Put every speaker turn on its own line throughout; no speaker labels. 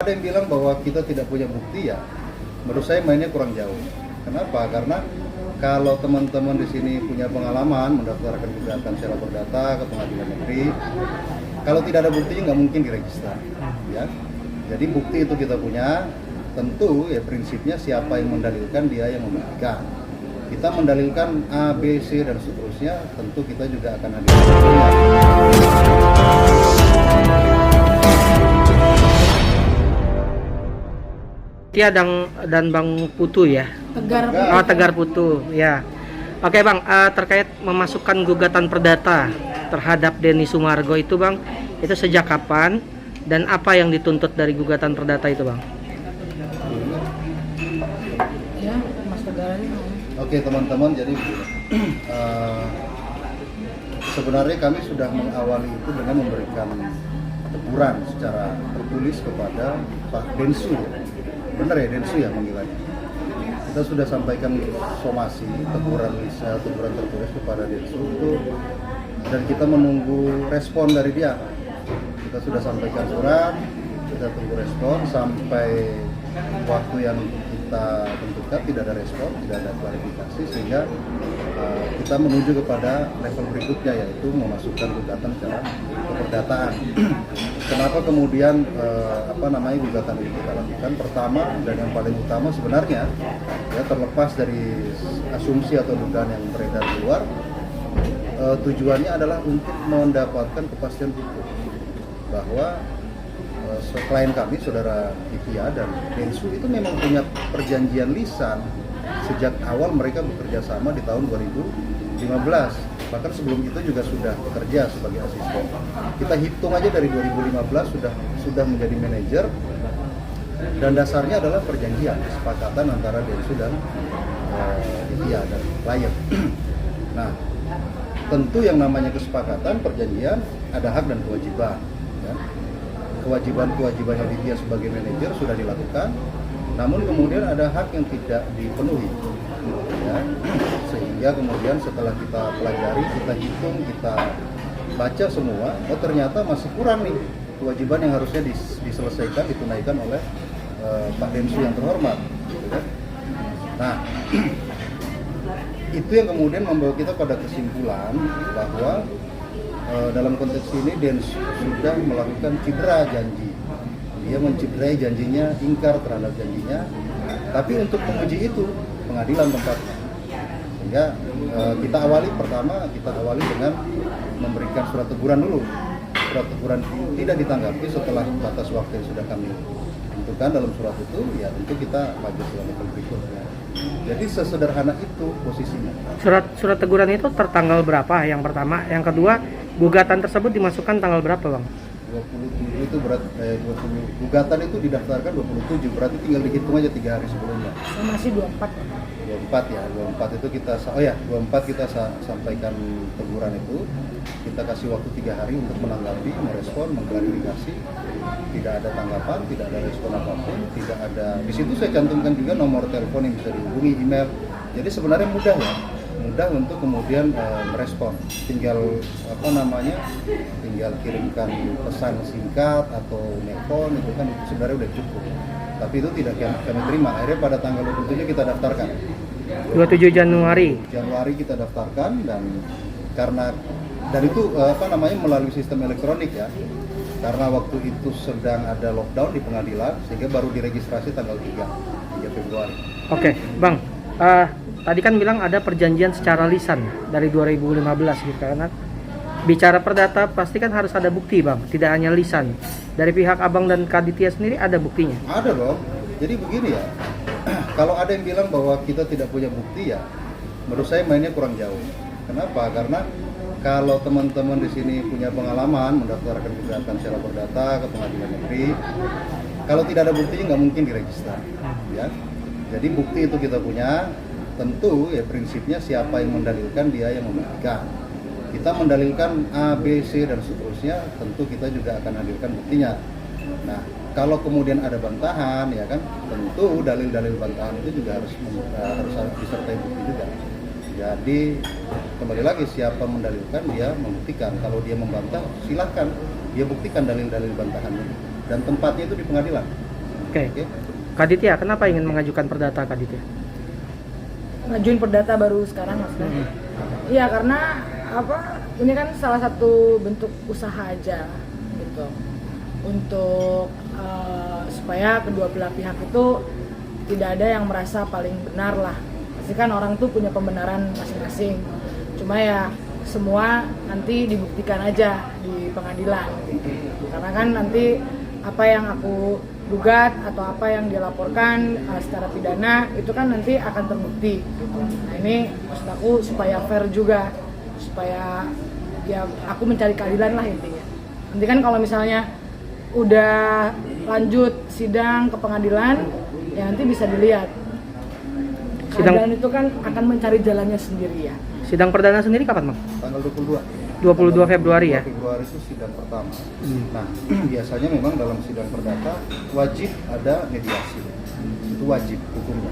ada yang bilang bahwa kita tidak punya bukti, ya menurut saya mainnya kurang jauh. Kenapa? Karena kalau teman-teman di sini punya pengalaman mendaftarkan gugatan secara perdata ke pengadilan negeri, kalau tidak ada buktinya nggak mungkin diregister, ya. Jadi bukti itu kita punya, tentu ya prinsipnya siapa yang mendalilkan dia yang membuktikan. Kita mendalilkan A, B, C dan seterusnya, tentu kita juga akan hadir.
Tia dan Bang Putu ya. Tegar Putu ya. Oke Bang, terkait memasukkan gugatan perdata terhadap Denny Sumargo itu Bang, itu sejak kapan dan apa yang dituntut dari gugatan perdata itu Bang?
Ya, Mas Tegar ini.
Oke teman-teman, jadi sebenarnya kami sudah mengawali itu dengan memberikan teguran secara tertulis kepada Pak Densu. Benar ya, Densu ya panggilannya. Kita sudah sampaikan somasi, teguran tertulis kepada Densu itu, dan kita menunggu respon dari dia. Kita sudah sampaikan surat, kita tunggu respon sampai waktu yang kita tentukan, tidak ada respon, tidak ada klarifikasi, sehingga kita menuju kepada level berikutnya, yaitu memasukkan gugatan secara keperdataan. Kenapa kemudian gugatan ini kita lakukan? Pertama dan yang paling utama sebenarnya, ya terlepas dari asumsi atau dugaan yang beredar di luar, tujuannya adalah untuk mendapatkan kepastian hukum bahwa klien kami, saudara Tia dan Densu itu memang punya perjanjian lisan sejak awal mereka bekerja sama di tahun 2015. Bahkan sebelum itu juga sudah bekerja sebagai asisten. Kita hitung aja dari 2015 sudah menjadi manajer, dan dasarnya adalah perjanjian, kesepakatan antara Densu dan Tia dan klien. Nah, tentu yang namanya kesepakatan, perjanjian, ada hak dan kewajiban. Ya. Kewajiban-kewajibannya dia sebagai manajer sudah dilakukan, namun kemudian ada hak yang tidak dipenuhi, ya. Sehingga kemudian setelah kita pelajari, kita hitung, kita baca semua, oh ternyata masih kurang nih kewajiban yang harusnya diselesaikan, ditunaikan oleh Pak Densu yang terhormat, gitu kan? Nah, itu yang kemudian membawa kita pada kesimpulan bahwa dalam konteks ini Densu sudah melakukan cedera janji. Dia mencederai janjinya, ingkar terhadap janjinya. Tapi untuk menguji itu, pengadilan tempatnya. Sehingga kita awali dengan memberikan surat teguran dulu. Surat teguran tidak ditanggapi setelah batas waktu yang sudah kami tentukan dalam surat itu, ya tentu kita maju ke level berikutnya. Jadi sesederhana itu posisinya.
Surat teguran itu tertanggal berapa? Yang pertama, yang kedua, gugatan tersebut dimasukkan tanggal berapa, Bang?
27 itu berarti 20 gugatan itu didaftarkan 27, berarti tinggal dihitung aja 3 hari sebelumnya.
Masih 24.
24 ya, 24 itu kita 24 kita sampaikan teguran itu. Kita kasih waktu 3 hari untuk menanggapi, merespon, mengklarifikasi. Tidak ada tanggapan, tidak ada respon apapun, tidak ada. Di situ saya cantumkan juga nomor telepon yang bisa dihubungi, email. Jadi sebenarnya mudah ya. Mudah untuk kemudian merespon, tinggal tinggal kirimkan pesan singkat atau nelpon, itu kan sebenarnya udah cukup, tapi itu tidak kami terima. Akhirnya pada tanggal 27 kita daftarkan,
27 Januari
kita daftarkan, dan karena itu melalui sistem elektronik ya, karena waktu itu sedang ada lockdown di pengadilan, sehingga baru diregistrasi tanggal 3 Februari.
Oke, Bang, tadi kan bilang ada perjanjian secara lisan dari 2015 gitu, karena bicara perdata pasti kan harus ada bukti, Bang, tidak hanya lisan. Dari pihak Abang dan Kaditya sendiri ada buktinya?
Ada dong. Jadi begini ya, kalau ada yang bilang bahwa kita tidak punya bukti, ya menurut saya mainnya kurang jauh. Kenapa? Karena kalau teman-teman di sini punya pengalaman mendaftarkan gugatan secara perdata ke pengadilan negeri, kalau tidak ada buktinya nggak mungkin diregister, ya. Jadi bukti itu kita punya, tentu ya prinsipnya siapa yang mendalilkan dia yang membuktikan. Kita mendalilkan A, B, C dan seterusnya, tentu kita juga akan hadirkan buktinya. Nah, kalau kemudian ada bantahan, ya kan, tentu dalil-dalil bantahan itu juga harus disertai bukti juga. Jadi kembali lagi, siapa mendalilkan dia membuktikan. Kalau dia membantah, silakan dia buktikan dalil-dalil bantahannya. Dan tempatnya itu di pengadilan.
Oke. Kak Ditya, kenapa ingin mengajukan perdata Kak Ditya?
Ngajuin perdata baru sekarang maksudnya. Iya karena apa? Ini kan salah satu bentuk usaha aja gitu. Untuk supaya kedua belah pihak itu tidak ada yang merasa paling benar lah. Pasti kan orang tuh punya pembenaran masing-masing. Cuma ya semua nanti dibuktikan aja di pengadilan gitu. Karena kan nanti apa yang aku gugat atau apa yang dilaporkan secara pidana itu kan nanti akan terbukti gitu. Nah ini maksud aku supaya fair juga, supaya ya aku mencari keadilan lah intinya. Nanti kan kalau misalnya udah lanjut sidang ke pengadilan ya nanti bisa dilihat keadilan itu kan akan mencari jalannya sendiri ya.
Sidang perdana sendiri kapan, Bang?
Tanggal 22.
22 Februari ya?
Februari itu sidang pertama. Nah, biasanya memang dalam sidang perdata wajib ada mediasi. Itu wajib hukumnya.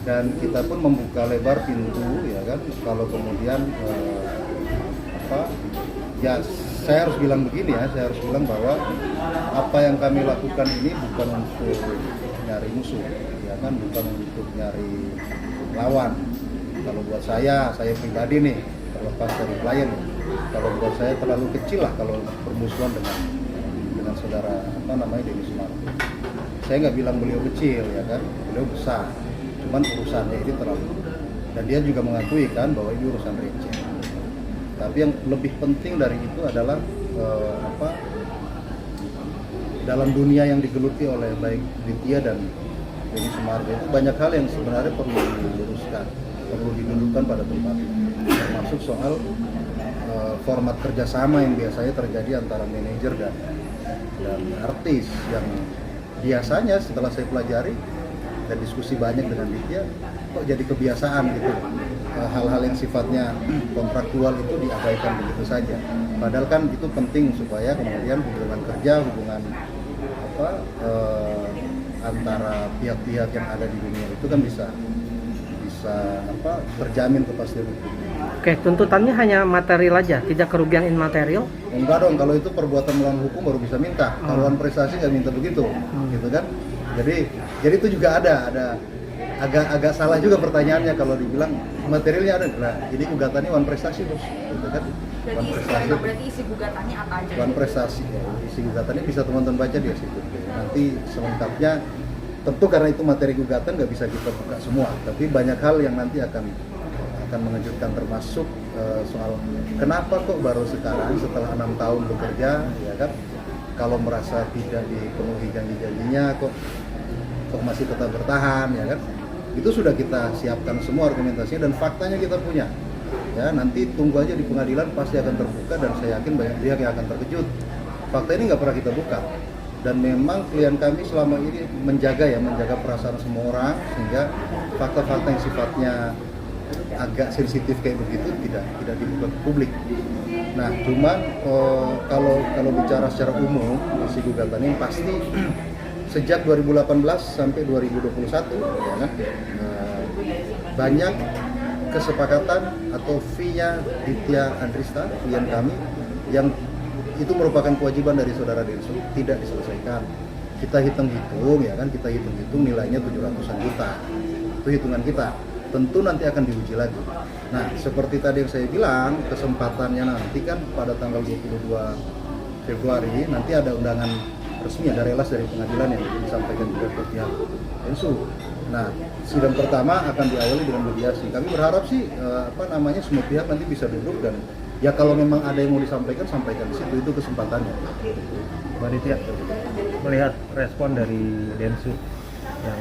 Dan kita pun membuka lebar pintu ya kan kalau kemudian ya saya harus bilang begini ya, saya harus bilang bahwa apa yang kami lakukan ini bukan untuk nyari musuh, ya kan, bukan untuk nyari lawan. Kalau buat saya pribadi nih, terlepas dari klien, kalau buat saya terlalu kecil lah kalau bermusuhan dengan saudara Denny Sumargo. Saya nggak bilang beliau kecil ya kan, beliau besar. Cuman urusannya ini terlalu, dan dia juga mengakui kan bahwa ini urusan receh. Tapi yang lebih penting dari itu adalah dalam dunia yang digeluti oleh baik Ditya dan Denny Sumargo itu banyak hal yang sebenarnya perlu diluruskan, perlu didudukan pada tempatnya, termasuk soal format kerjasama yang biasanya terjadi antara manajer dan artis yang biasanya setelah saya pelajari dan diskusi banyak dengan Ditya kok jadi kebiasaan gitu, hal-hal yang sifatnya kontraktual itu diabaikan begitu saja, padahal kan itu penting supaya kemudian hubungan kerja, hubungan antara pihak-pihak yang ada di dunia itu kan bisa terjamin kepastian hukum.
Oke, tuntutannya hanya material aja, tidak kerugian immaterial?
Enggak dong, kalau itu perbuatan melawan hukum baru bisa minta. Taruhan prestasi nggak minta begitu, gitu kan? Jadi itu juga ada agak salah juga pertanyaannya kalau dibilang materialnya ada. Nah, ini gugatannya wan prestasi bos, gitu kan? Wan prestasi.
Berarti isi gugatannya apa aja?
Wan prestasi, ya. Isi gugatannya bisa teman-teman baca di situ. Nanti selengkapnya. Tentu karena itu materi gugatan nggak bisa kita buka semua, tapi banyak hal yang nanti akan mengejutkan, termasuk soal kenapa kok baru sekarang setelah 6 tahun bekerja, ya kan, kalau merasa tidak dipenuhi janji-janjinya kok masih tetap bertahan, ya kan, itu sudah kita siapkan semua argumentasinya dan faktanya kita punya, ya nanti tunggu aja di pengadilan pasti akan terbuka dan saya yakin banyak pihak yang akan terkejut. Fakta ini nggak pernah kita buka. Dan memang klien kami selama ini menjaga perasaan semua orang sehingga fakta-fakta yang sifatnya agak sensitif kayak begitu tidak dibuka ke publik. Nah, cuman kalau bicara secara umum isi gugatan ini pasti sejak 2018 sampai 2021 ya kan, banyak kesepakatan atau fee-nya Ditya Andrista klien kami yang itu merupakan kewajiban dari saudara Densu tidak diselesaikan. Kita hitung-hitung ya kan, nilainya 700-an juta. Itu hitungan kita. Tentu nanti akan diuji lagi. Nah, seperti tadi yang saya bilang, kesempatannya nanti kan pada tanggal 22 Februari nanti ada undangan resmi, ada relas dari pengadilan yang disampaikan juga ke pihak Densu. Nah, sidang pertama akan diawali dengan mediasi. Kami berharap sih semua pihak nanti bisa duduk dan ya kalau memang ada yang mau disampaikan, sampaikan di situ, itu kesempatannya.
Mbak Ditya, melihat respon dari Densu yang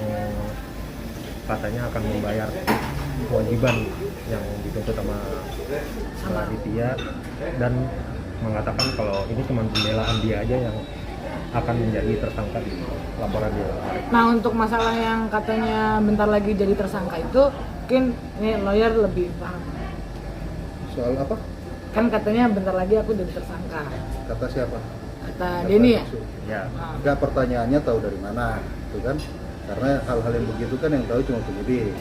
katanya akan membayar kewajiban yang dituntut sama Mbak Ditya dan mengatakan kalau ini cuma pembelaan dia aja yang akan menjadi tersangka di laporan dia.
Nah untuk masalah yang katanya bentar lagi jadi tersangka itu mungkin ini lawyer lebih paham.
Soal apa?
Kan katanya bentar lagi aku jadi tersangka.
Kata siapa?
Kata Denny ya?
Ya.
Enggak, pertanyaannya tahu dari mana, gitu kan? Karena hal-hal yang begitu kan yang tahu cuma penyidik,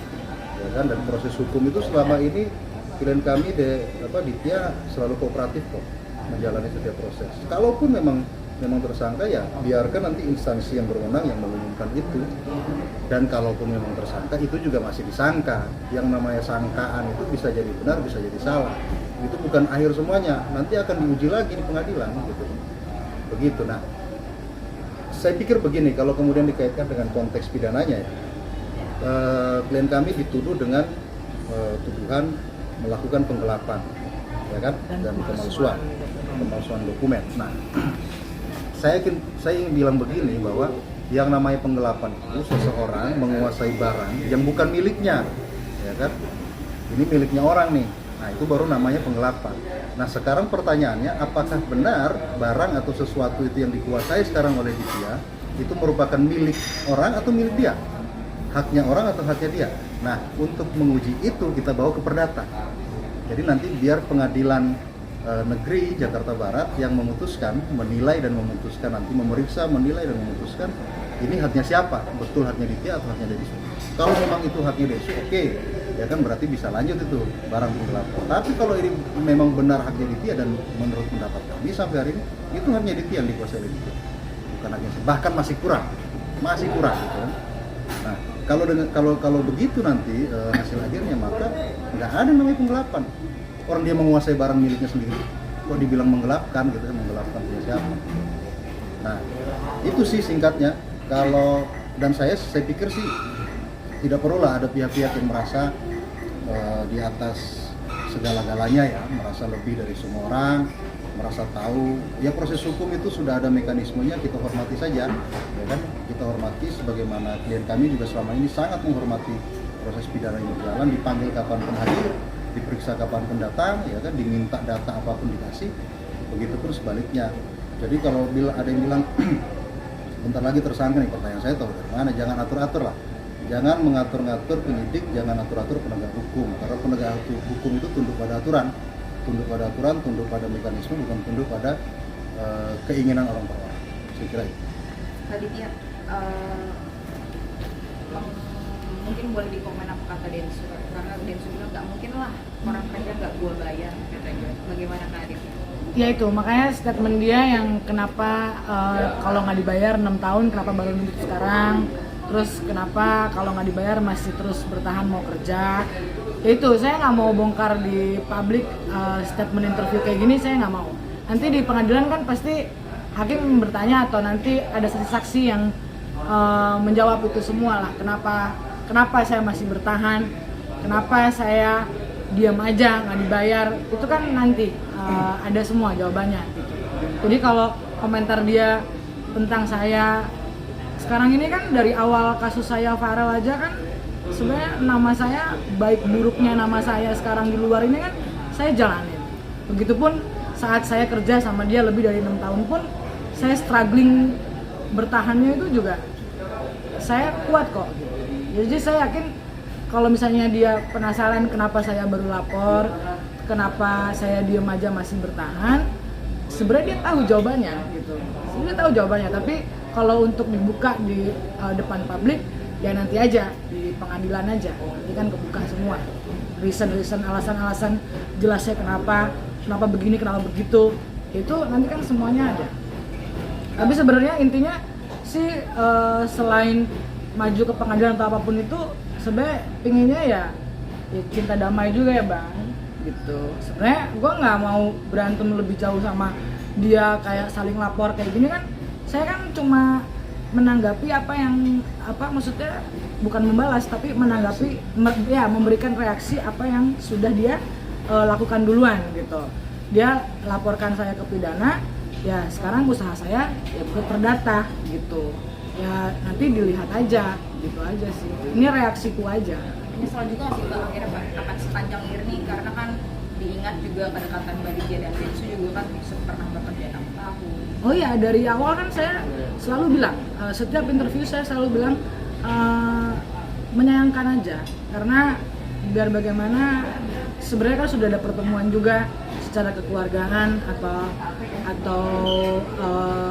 ya kan? Dan proses hukum itu selama ini klien kami Ditya selalu kooperatif kok menjalani setiap proses. Kalaupun memang memang tersangka, ya biarkan nanti instansi yang berwenang yang mengumumkan itu. Dan kalaupun memang tersangka, itu juga masih disangka. Yang namanya sangkaan itu bisa jadi benar, bisa jadi salah. Itu bukan akhir semuanya, nanti akan diuji lagi di pengadilan gitu. Begitu. Nah, saya pikir begini, kalau kemudian dikaitkan dengan konteks pidananya ya, klien kami dituduh dengan tuduhan melakukan penggelapan, ya kan, dan pemalsuan dokumen. Nah, saya ingin bilang begini, bahwa yang namanya penggelapan itu seseorang menguasai barang yang bukan miliknya, ya kan, ini miliknya orang nih. Nah, itu baru namanya penggelapan. Nah, sekarang pertanyaannya, apakah benar barang atau sesuatu itu yang dikuasai sekarang oleh dia itu merupakan milik orang atau milik dia? Haknya orang atau haknya dia? Nah, untuk menguji itu kita bawa ke perdata. Jadi nanti biar pengadilan negeri Jakarta Barat yang memutuskan, menilai dan memutuskan, nanti memeriksa, menilai dan memutuskan ini haknya siapa, betul haknya Ditya atau haknya Densu. Kalau memang itu haknya Densu, oke, ya kan, berarti bisa lanjut itu barang penggelapan. Tapi kalau ini memang benar haknya Ditya, dan menurut pendapat kami sampai hari ini itu haknya Ditya yang dikuasai oleh Ditya, bukan haknya, bahkan masih kurang gitu kan. Nah, kalau begitu nanti hasil akhirnya, maka nggak ada namanya penggelapan. Orang dia menguasai barang miliknya sendiri, kok dibilang menggelapkan gitu, menggelapkan punya siapa? Nah, itu sih singkatnya. Dan saya pikir sih tidak perlulah ada pihak-pihak yang merasa di atas segala-galanya, ya, merasa lebih dari semua orang, merasa tahu. Ya, proses hukum itu sudah ada mekanismenya, kita hormati saja, ya kan? Kita hormati, sebagaimana klien kami juga selama ini sangat menghormati proses pidana yang berjalan, dipanggil kapanpun hadir, diperiksa kapanpun datang, ya kan, diminta data apapun dikasih, begitupun sebaliknya. Jadi kalau ada yang bilang bentar lagi tersangka nih, pertanyaan saya tahu dari mana? Jangan atur-atur lah, jangan mengatur-ngatur penyidik, jangan atur-atur penegak hukum, karena penegak hukum itu tunduk pada aturan, tunduk pada mekanisme, bukan tunduk pada keinginan orang per orang. Saya kira itu.
Pak Ditya, mungkin boleh dikomen apa kata Densu, karena Densu bilang nggak mungkin lah orang kerja nggak gua bayar, katanya. Bagaimana Kak Adit?
Ya itu, makanya statement dia yang kenapa kalau nggak dibayar 6 tahun, kenapa baru nunjuk sekarang, terus kenapa kalau nggak dibayar masih terus bertahan mau kerja. Ya itu, saya nggak mau bongkar di publik statement interview kayak gini, saya nggak mau. Nanti di pengadilan kan pasti hakim bertanya, atau nanti ada saksi-saksi yang menjawab itu semua lah, kenapa saya masih bertahan, kenapa saya diam aja nggak dibayar, itu kan nanti ada semua jawabannya gitu. Jadi kalau komentar dia tentang saya sekarang ini kan, dari awal kasus saya viral aja kan, sebenarnya nama saya, baik buruknya nama saya sekarang di luar ini kan saya jalanin. Begitupun saat saya kerja sama dia lebih dari 6 tahun pun saya struggling bertahannya itu juga saya kuat kok gitu. Jadi saya yakin kalau misalnya dia penasaran kenapa saya baru lapor, kenapa saya diem aja masih bertahan, sebenarnya dia tahu jawabannya gitu. Sebenarnya tahu jawabannya, tapi kalau untuk dibuka di depan publik, ya nanti aja di pengadilan aja. Nanti kan kebuka semua. Reason, alasan-alasan jelasnya kenapa begini, kenapa begitu. Itu nanti kan semuanya ada. Tapi sebenarnya intinya sih selain maju ke pengadilan atau apapun itu, sebenarnya pinginnya ya cinta damai juga ya Bang, gitu. Sebenarnya gue nggak mau berantem lebih jauh sama dia kayak saling lapor kayak gini kan. Saya kan cuma menanggapi maksudnya bukan membalas, tapi menanggapi, ya memberikan reaksi apa yang sudah dia lakukan duluan gitu. Dia laporkan saya ke pidana, ya sekarang usaha saya ya ke perdata gitu. Ya nanti dilihat aja, gitu aja sih. Ini reaksiku aja.
Nyesel juga nggak sih Mbak akhirnya akan sepanjang ini, karena kan diingat juga kedekatan Mbak Ditya dan Densu juga kan pernah bekerja 6 tahun.
Oh iya, dari awal kan saya selalu bilang, setiap interview saya selalu bilang menyayangkan aja, karena biar bagaimana sebenarnya kan sudah ada pertemuan juga secara kekeluargaan atau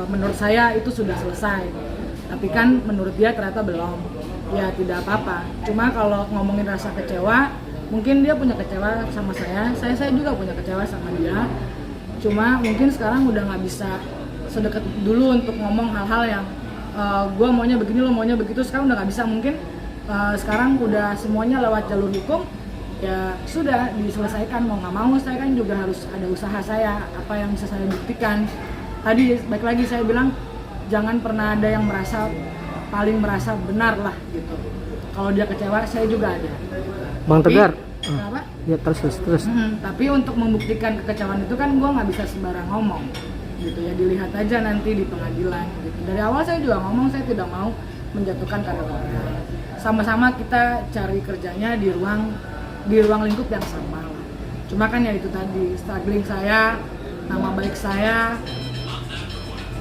menurut saya itu sudah selesai. Tapi kan menurut dia ternyata belum. Ya tidak apa-apa. Cuma kalau ngomongin rasa kecewa, mungkin dia punya kecewa sama saya juga punya kecewa sama dia. Cuma mungkin sekarang udah nggak bisa sedekat dulu untuk ngomong hal-hal yang gue maunya begini, lo maunya begitu. Sekarang udah nggak bisa, mungkin sekarang udah semuanya lewat jalur hukum, ya sudah diselesaikan. Mau nggak mau saya kan juga harus ada usaha saya, apa yang bisa saya buktikan. Tadi baik lagi saya bilang jangan pernah ada yang paling merasa benar lah gitu. Kalau dia kecewa, saya juga ada.
Bang Tegar.
Kenapa?
Ya terus.
Tapi untuk membuktikan kekecewaan itu kan gue nggak bisa sembarang ngomong gitu ya, dilihat aja nanti di pengadilan gitu. Dari awal saya juga ngomong saya tidak mau menjatuhkan kader orang. Sama-sama kita cari kerjanya di ruang lingkup yang sama lah. Cuma kan ya itu tadi, struggling saya, nama baik saya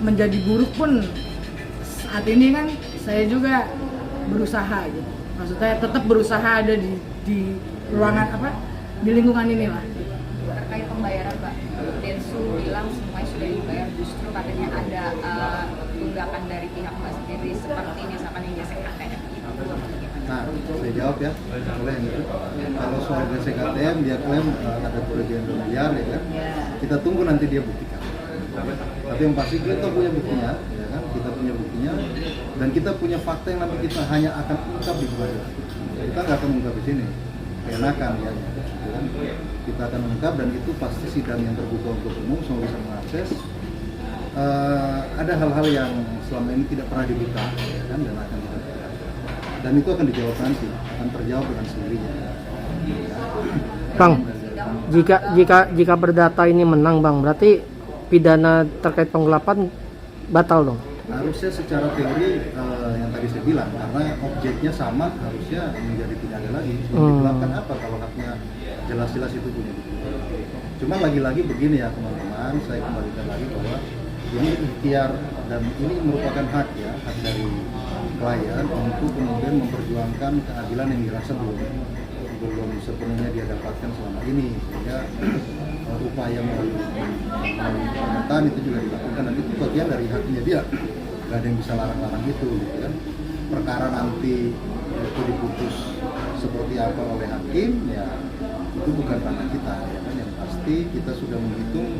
menjadi buruk pun saat ini kan saya juga berusaha gitu. Maksudnya tetap berusaha ada di ruangan di lingkungan inilah.
Terkait pembayaran Mbak, Densu bilang semuanya sudah dibayar, justru katanya ada tunggakan dari pihak Mbak sendiri seperti misalkan yang gesek ATM.
Nah, saya jawab ya, boleh yang itu. Kalau soal gesek ATM, dia klaim ada kerugian 2 miliar ya kan. Kita tunggu nanti dia buktikan. Tapi yang pasti kita punya buktinya, ya kan? Kita punya buktinya dan kita punya fakta yang nanti kita hanya akan ungkap di pengadilan. Kita nggak akan ungkap di sini, keenakan ya kan? Kita akan ungkap dan itu pasti sidang yang terbuka untuk umum, semua bisa mengakses. Ada hal-hal yang selama ini tidak pernah dibuka, ya kan? Dan akan kita buka. Dan itu akan dijawab nanti, akan terjawab dengan sendirinya.
Bang, jika perdata ini menang Bang, berarti pidana terkait penggelapan batal dong?
Harusnya secara teori yang tadi saya bilang, karena objeknya sama, harusnya menjadi tidak ada lagi. Digelapkan apa kalau haknya jelas-jelas itu punya bukti. Cuma lagi-lagi begini ya teman-teman, saya kembalikan lagi bahwa ini ikhtiar dan ini merupakan hak ya, hak dari klien untuk kemudian memperjuangkan keadilan yang dirasa belum sepenuhnya dia dapatkan selama ini, sehingga upaya pemerintahan itu juga dilakukan dan itu bagian dari haknya dia, nggak ada yang bisa larang-larang itu gitu kan. Perkara nanti itu diputus seperti apa oleh hakim ya itu bukan ranah kita ya kan. Yang pasti kita sudah menghitung,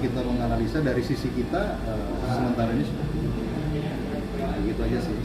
kita menganalisa dari sisi kita sementara ini seperti itu. Begitu aja sih.